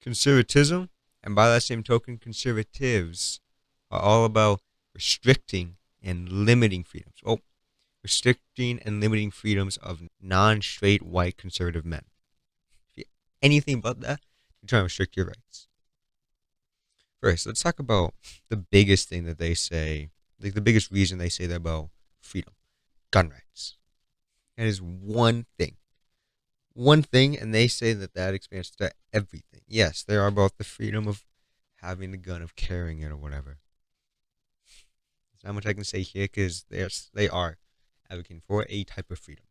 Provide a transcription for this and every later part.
Conservatism, and by that same token, conservatives are all about restricting and limiting freedoms. Oh, restricting and limiting freedoms of non-straight white conservative men. If you anything but that, you're trying to restrict your rights. First, let's talk about the biggest thing that they say, like the biggest reason they say that about freedom: gun rights. That is one thing, and they say that that expands to everything. Yes, they are about the freedom of having the gun, of carrying it, or whatever. There's not much I can say here because they are advocating for a type of freedom.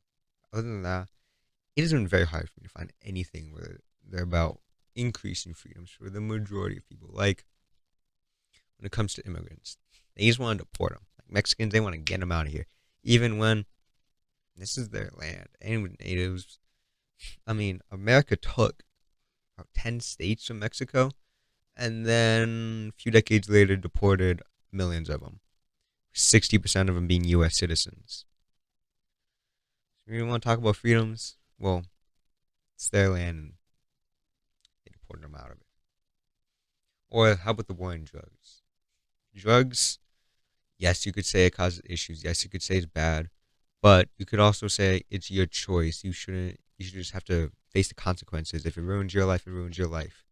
Other than that, it has been very hard for me to find anything where they're about increasing freedoms for the majority of people. Like when it comes to immigrants, they just want to deport them. Like Mexicans, they want to get them out of here, even when this is their land. And with natives, I mean, America took about 10 states from Mexico and then a few decades later deported millions of them, 60% of them being U.S. citizens. So you want to talk about freedoms? Well, it's their land and they deported them out of it. Or how about the war on drugs? Drugs, yes, you could say it causes issues. Yes, you could say it's bad. But you could also say it's your choice. You should just have to face the consequences. If it ruins your life, it ruins your life.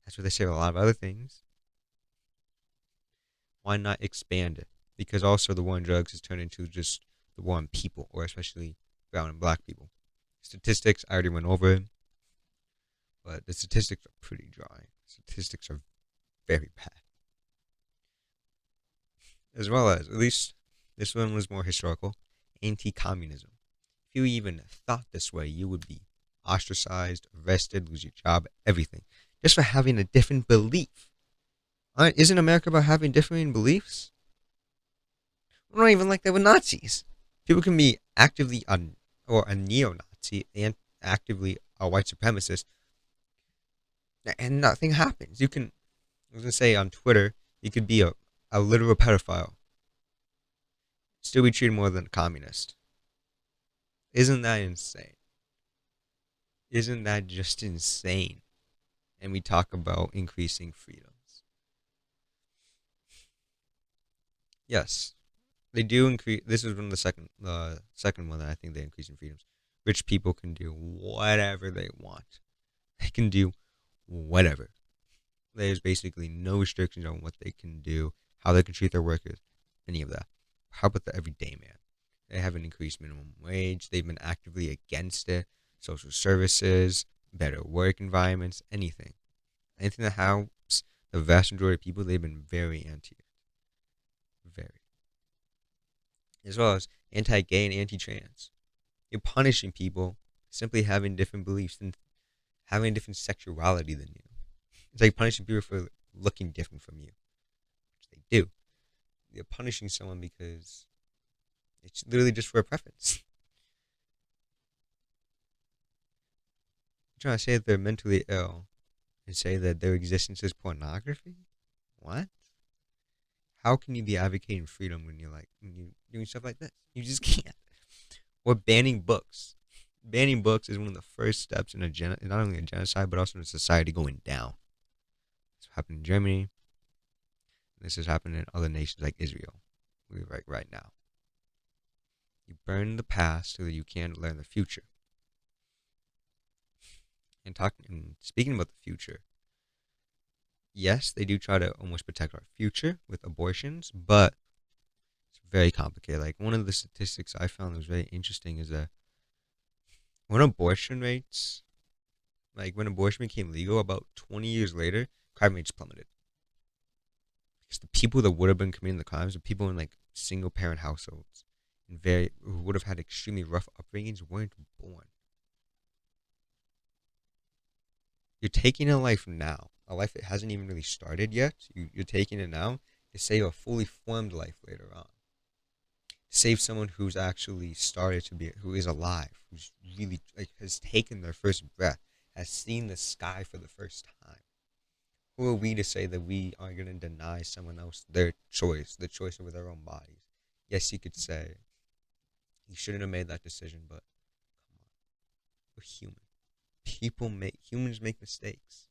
That's what they say about a lot of other things. Why not expand it? Because also the war on drugs has turned into just the war on people, or especially brown and black people. Statistics, I already went over, but the statistics are pretty dry. Statistics are very bad. As well as, at least this one was more historical, anti-communism. If you even thought this way, you would be ostracized, arrested, lose your job, everything, just for having a different belief. Isn't America about having differing beliefs? We're not even like that with Nazis. People can be actively or a neo-Nazi and actively a white supremacist, and nothing happens. I was gonna say on Twitter, you could be a literal pedophile, still be treated more than a communist. Isn't that insane? Isn't that just insane? And we talk about increasing freedoms. Yes, they do increase. This is one of the second one that I think they increase in freedoms. Rich people can do whatever they want. They can do whatever. There's basically no restrictions on what they can do, how they can treat their workers, any of that. How about the everyday man? They have an increased minimum wage. They've been actively against it. Social services, better work environments, anything. Anything that helps the vast majority of people, they've been very anti it. Very. As well as anti-gay and anti-trans. You're punishing people simply having different beliefs and having a different sexuality than you. It's like punishing people for looking different from you, which they do. You're punishing someone because it's literally just for a preference. You're trying to say that they're mentally ill and say that their existence is pornography? What? How can you be advocating freedom when you're doing stuff like this? You just can't. Or banning books. Banning books is one of the first steps in not only a genocide but also in a society going down. This happened in Germany. This has happened in other nations like Israel. Right now. You burn the past so that you can learn the future. And speaking about the future, yes, they do try to almost protect our future with abortions, but it's very complicated. Like one of the statistics I found that was very interesting is that when abortion rates, like when abortion became legal, about 20 years later, crime rates plummeted. Because the people that would have been committing the crimes, the people in like single parent households, and who would have had extremely rough upbringings, weren't born. You're taking a life now, a life that hasn't even really started yet. You're taking it now to save a fully formed life later on. Save someone who's actually started to be, who is alive, who's really like has taken their first breath, has seen the sky for the first time. Who are we to say that we are going to deny someone else their choice, the choice over their own bodies? Yes, you could say you shouldn't have made that decision, but come on, we're human. Humans make mistakes.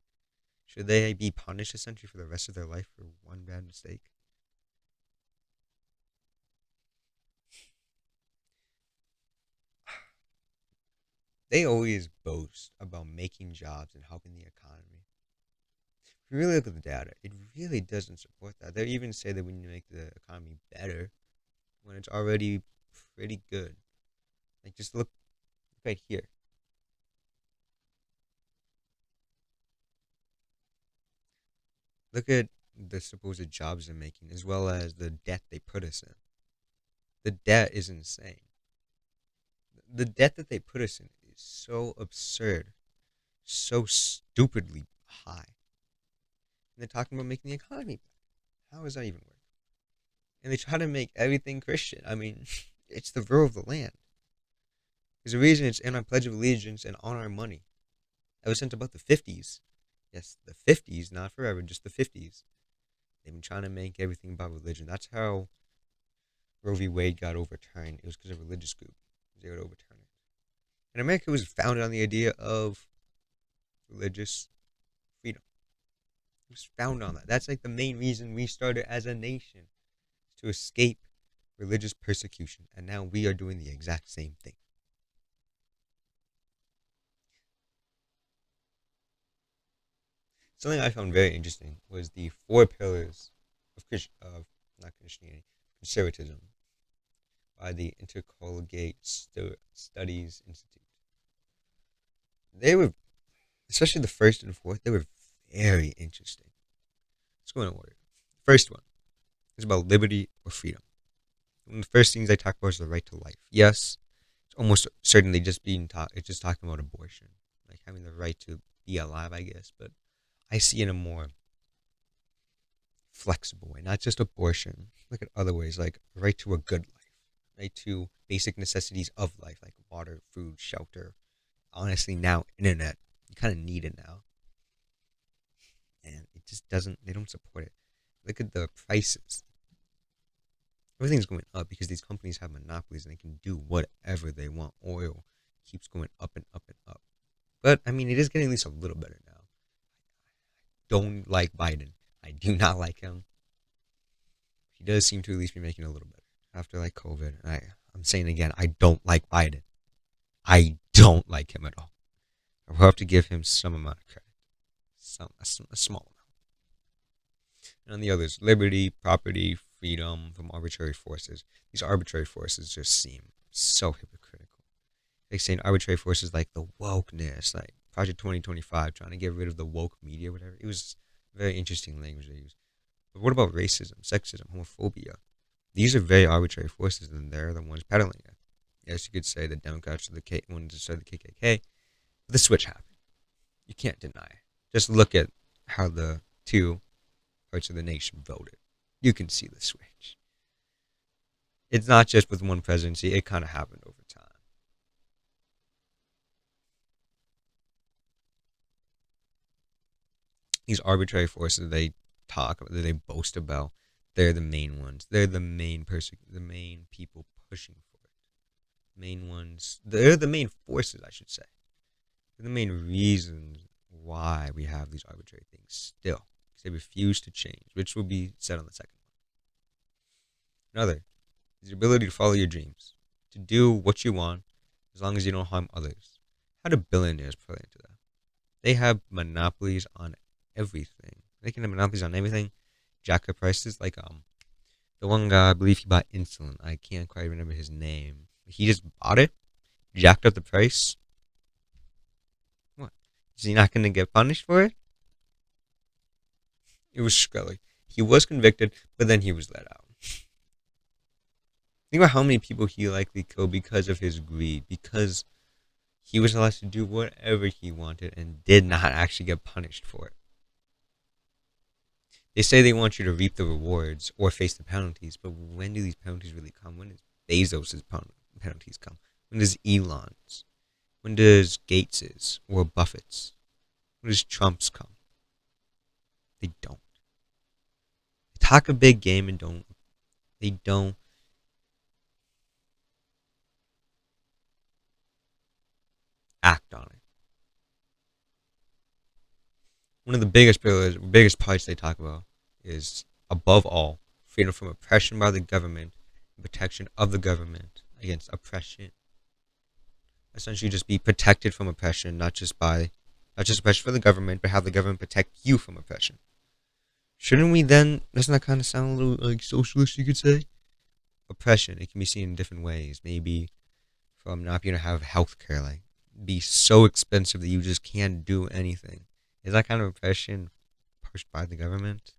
Should they be punished essentially for the rest of their life for one bad mistake? They always boast about making jobs and helping the economy. If you really look at the data, it really doesn't support that. They even say that we need to make the economy better when it's already pretty good. Like just look right here. Look at the supposed jobs they're making as well as the debt they put us in. The debt is insane. The debt that they put us in is so absurd, so stupidly high. And they're talking about making the economy better. How does that even work? And they try to make everything Christian. I mean, it's the rule of the land. There's a reason it's in our Pledge of Allegiance and on our money. Ever since about the 50s. Yes, the 50s, not forever, just the 50s. They've been trying to make everything about religion. That's how Roe v. Wade got overturned. It was because of a religious group. They would overturn it. And America was founded on the idea of religious freedom. It was founded on that. That's like the main reason we started as a nation, to escape religious persecution. And now we are doing the exact same thing. Something I found very interesting was the four pillars of not Christianity, conservatism by the Intercollegiate Studies Institute. They were, especially the first and fourth, they were very interesting. Let's go in order. First one is about liberty or freedom. One of the first things I talk about is the right to life. Yes, it's almost certainly just being taught. It's just talking about abortion, like having the right to be alive, I guess. But I see it in a more flexible way, not just abortion. Look at other ways, like right to a good life, right to basic necessities of life, like water, food, shelter. Honestly, now internet, you kind of need it now, and it just doesn't. They don't support it. Look at the prices. Everything's going up because these companies have monopolies and they can do whatever they want. Oil keeps going up and up and up. But I mean, it is getting at least a little better now. Don't like Biden. I do not like him. He does seem to at least be making it a little better after like COVID. And I'm saying again, I don't like Biden. I don't like him at all. I will have to give him some amount of credit, a small amount. And on the others, liberty, property, freedom from arbitrary forces. These arbitrary forces just seem so hypocritical. Like saying arbitrary forces like the wokeness, like Project 2025, trying to get rid of the woke media, whatever. It was very interesting language they use. But what about racism, sexism, homophobia? These are very arbitrary forces, and they're the ones peddling it. Yes, you could say the Democrats are the ones that started the KKK, but the switch happened. You can't deny it. Just look at how the two parts of the nation voted. You can see the switch. It's not just with one presidency, it kind of happened over time. These arbitrary forces they talk about, that they boast about, they're the main ones. They're the the main people pushing for it. Main ones. They're the main forces, I should say. They're the main reasons why we have these arbitrary things still. Because they refuse to change, which will be said on the second one. Another is your ability to follow your dreams, to do what you want as long as you don't harm others. How do billionaires play into that? They have monopolies on everything. They can have monopolies on everything. Jack up prices, like the one guy, I believe he bought insulin. I can't quite remember his name. He just bought it, jacked up the price. What? Is he not going to get punished for it? It was Scully. He was convicted, but then he was let out. Think about how many people he likely killed because of his greed, because he was allowed to do whatever he wanted and did not actually get punished for it. They say they want you to reap the rewards or face the penalties, but when do these penalties really come? When does Bezos' penalties come? When does Elon's? When does Gates's or Buffett's? When does Trump's come? They don't. They talk a big game and they don't act on it. One of the biggest pillars, biggest parts they talk about is, above all, freedom from oppression by the government and protection of the government against oppression. Essentially, just be protected from oppression, not just oppression from the government, but have the government protect you from oppression. Shouldn't we then? Doesn't that kind of sound a little like socialist? You could say oppression. It can be seen in different ways. Maybe from not being able to have health care, like be so expensive that you just can't do anything. Is that kind of oppression pushed by the government?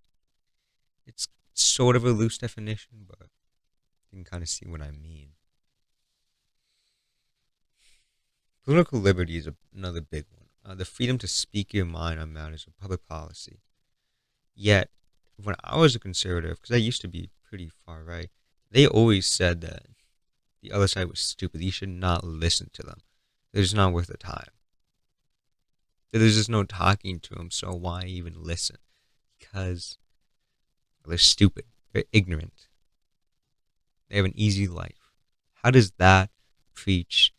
It's sort of a loose definition, but you can kind of see what I mean. Political liberty is another big one. The freedom to speak your mind on matters of public policy. Yet, when I was a conservative, because I used to be pretty far right, they always said that the other side was stupid. You should not listen to them. They're just not worth the time. There's just no talking to them, so why even listen? Because they're stupid. They're ignorant. They have an easy life. How does that preach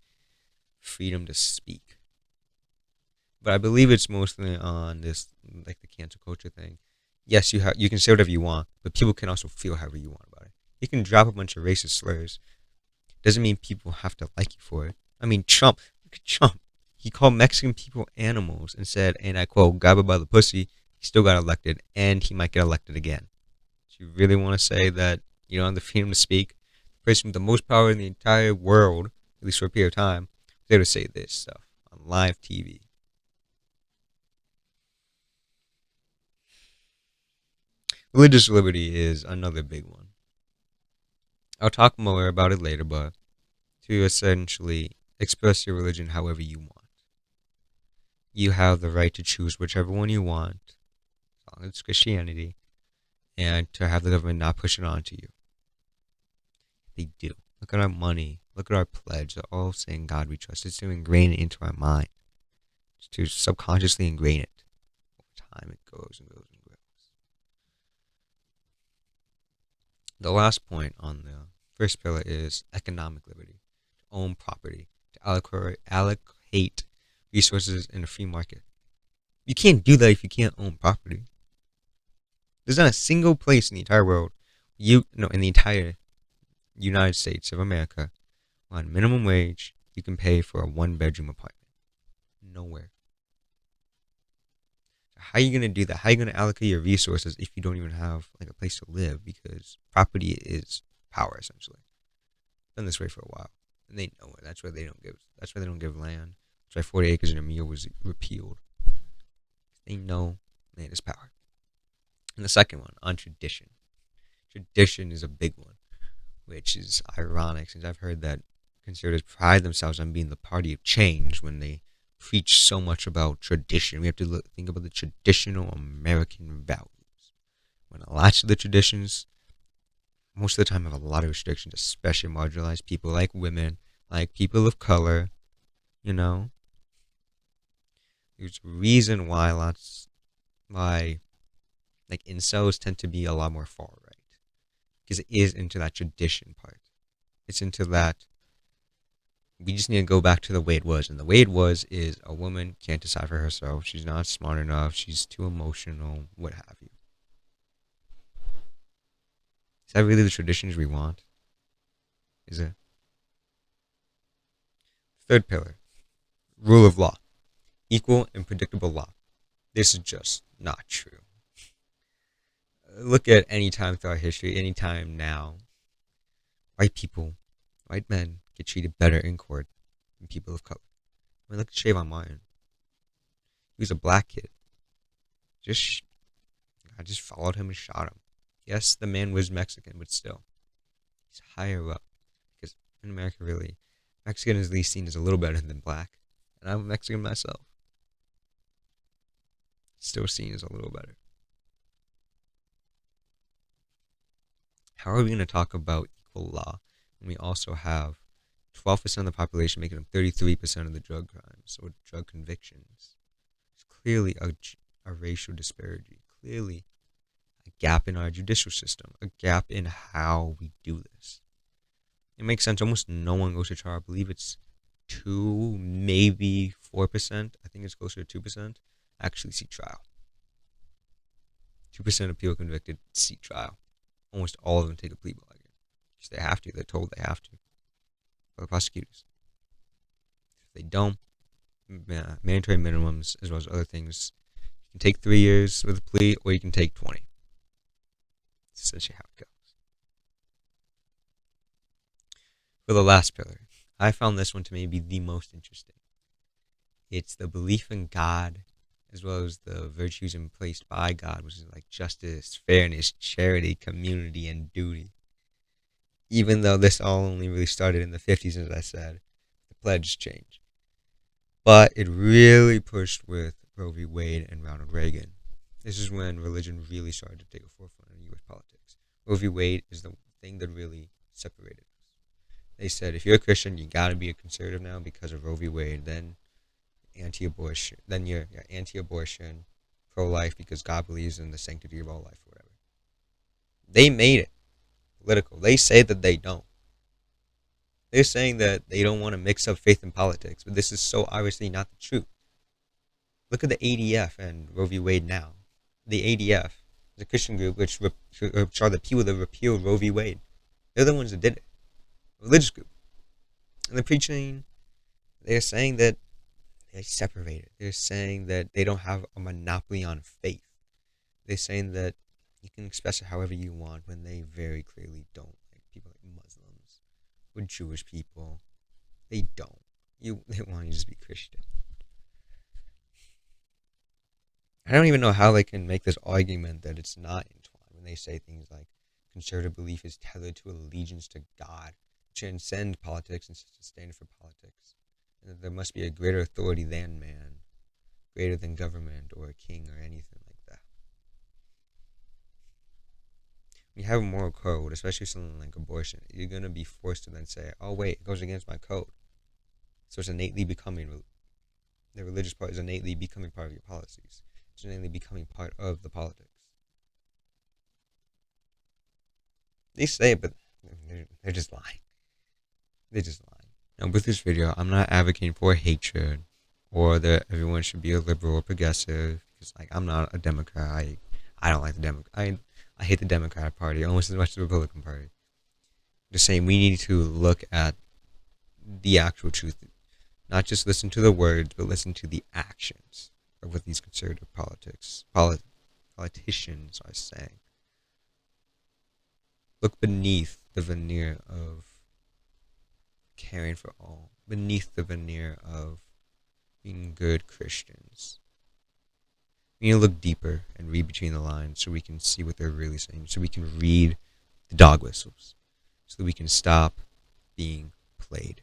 freedom to speak? But I believe it's mostly on this, like the cancel culture thing. Yes, you can say whatever you want, but people can also feel however you want about it. You can drop a bunch of racist slurs. Doesn't mean people have to like you for it. I mean, Trump. Look at Trump. He called Mexican people animals and said, and I quote, "grab it by the pussy." He still got elected, and he might get elected again. Do you really want to say that you don't have the freedom to speak? The person with the most power in the entire world, at least for a period of time, was able to say this stuff on live TV. Religious liberty is another big one. I'll talk more about it later, but to essentially express your religion however you want. You have the right to choose whichever one you want, as long as it's Christianity, and to have the government not push it onto you. They do. Look at our money. Look at our pledge. They're all saying God we trust. It's to ingrain it into our mind. It's to subconsciously ingrain it. Over time it goes and goes and grows. The last point on the first pillar is economic liberty. To own property. To allocate resources in a free market. You can't do that if you can't own property. There's not a single place in the entire world, in the entire United States of America, on minimum wage, you can pay for a one-bedroom apartment. Nowhere. How are you gonna do that? How are you gonna allocate your resources if you don't even have like a place to live? Because property is power, essentially. Been this way for a while, and they know it. That's why they don't give. That's why they don't give land. That's why 40 acres and a mule was repealed. They know land is power. And the second one, on tradition. Tradition is a big one, which is ironic since I've heard that conservatives pride themselves on being the party of change when they preach so much about tradition. We have to think about the traditional American values. When lots of the traditions, most of the time, have a lot of restrictions, especially marginalized people like women, like people of color. You know, there's a reason why like incels tend to be a lot more far right, because it is into that tradition part. It's into that we just need to go back to the way it was. And the way it was is a woman can't decide for herself. She's not smart enough. She's too emotional, what have you. Is that really the traditions we want? Is it? Third pillar, rule of law. Equal and predictable law. This is just not true. Look at any time throughout history, any time now, white people, white men get treated better in court than people of color. I mean, look at Trayvon Martin. He was a black kid. Just I just followed him and shot him. Yes, the man was Mexican, but still, he's higher up. Because in America, really, Mexican is at least seen as a little better than black. And I'm Mexican myself. Still seen as a little better. How are we going to talk about equal law when we also have 12% of the population making up 33% of the drug crimes or drug convictions? It's clearly a racial disparity. Clearly a gap in our judicial system, a gap in how we do this. It makes sense. Almost no one goes to trial. I believe it's 2, maybe 4%. I think it's closer to 2%. Actually see trial. 2% of people convicted seek trial. Almost all of them take a plea bargain. Because they have to. They're told they have to by the prosecutors. If they don't, mandatory minimums as well as other things. You can take 3 years with a plea, or you can take 20. That's essentially how it goes. For the last pillar, I found this one to maybe the most interesting. It's the belief in God, as well as the virtues emplaced by God, which is like justice, fairness, charity, community, and duty. Even though this all only really started in the 50s, as I said, the pledge changed. But it really pushed with Roe v. Wade and Ronald Reagan. This is when religion really started to take a forefront in U.S. politics. Roe v. Wade is the thing that really separated us. They said if you're a Christian, you gotta be a conservative now because of Roe v. Wade. Then anti-abortion. Then you're anti-abortion, pro-life because God believes in the sanctity of all life, or whatever. They made it political. They say that they don't. They're saying that they don't want to mix up faith and politics, but this is so obviously not the truth. Look at the ADF and Roe v. Wade now. The ADF is a Christian group which are the people that repealed Roe v. Wade. They're the ones that did it. A religious group. And they're preaching, they're saying that they're separated. They're saying that they don't have a monopoly on faith. They're saying that you can express it however you want when they very clearly don't. Like people like Muslims or Jewish people. They don't. They want you to just be Christian. I don't even know how they can make this argument that it's not entwined when they say things like conservative belief is tethered to allegiance to God, transcend politics and stand for politics, and that there must be a greater authority than man, greater than government or a king or anything like that. When you have a moral code, especially something like abortion, you're going to be forced to then say, oh wait, it goes against my code. So it's innately becoming, the religious part is innately becoming part of your policies. It's innately becoming part of the politics. They say it, but they're just lying. They're just lying. Now, with this video, I'm not advocating for hatred or that everyone should be a liberal or progressive. Because, like, I'm not a Democrat. I don't like the Democrat. I hate the Democratic Party almost as much as the Republican Party. I'm just saying we need to look at the actual truth. Not just listen to the words, but listen to the actions of what these conservative politicians are saying. Look beneath the veneer of caring for all, beneath the veneer of being good Christians. We need to look deeper and read between the lines so we can see what they're really saying, so we can read the dog whistles, so that we can stop being played.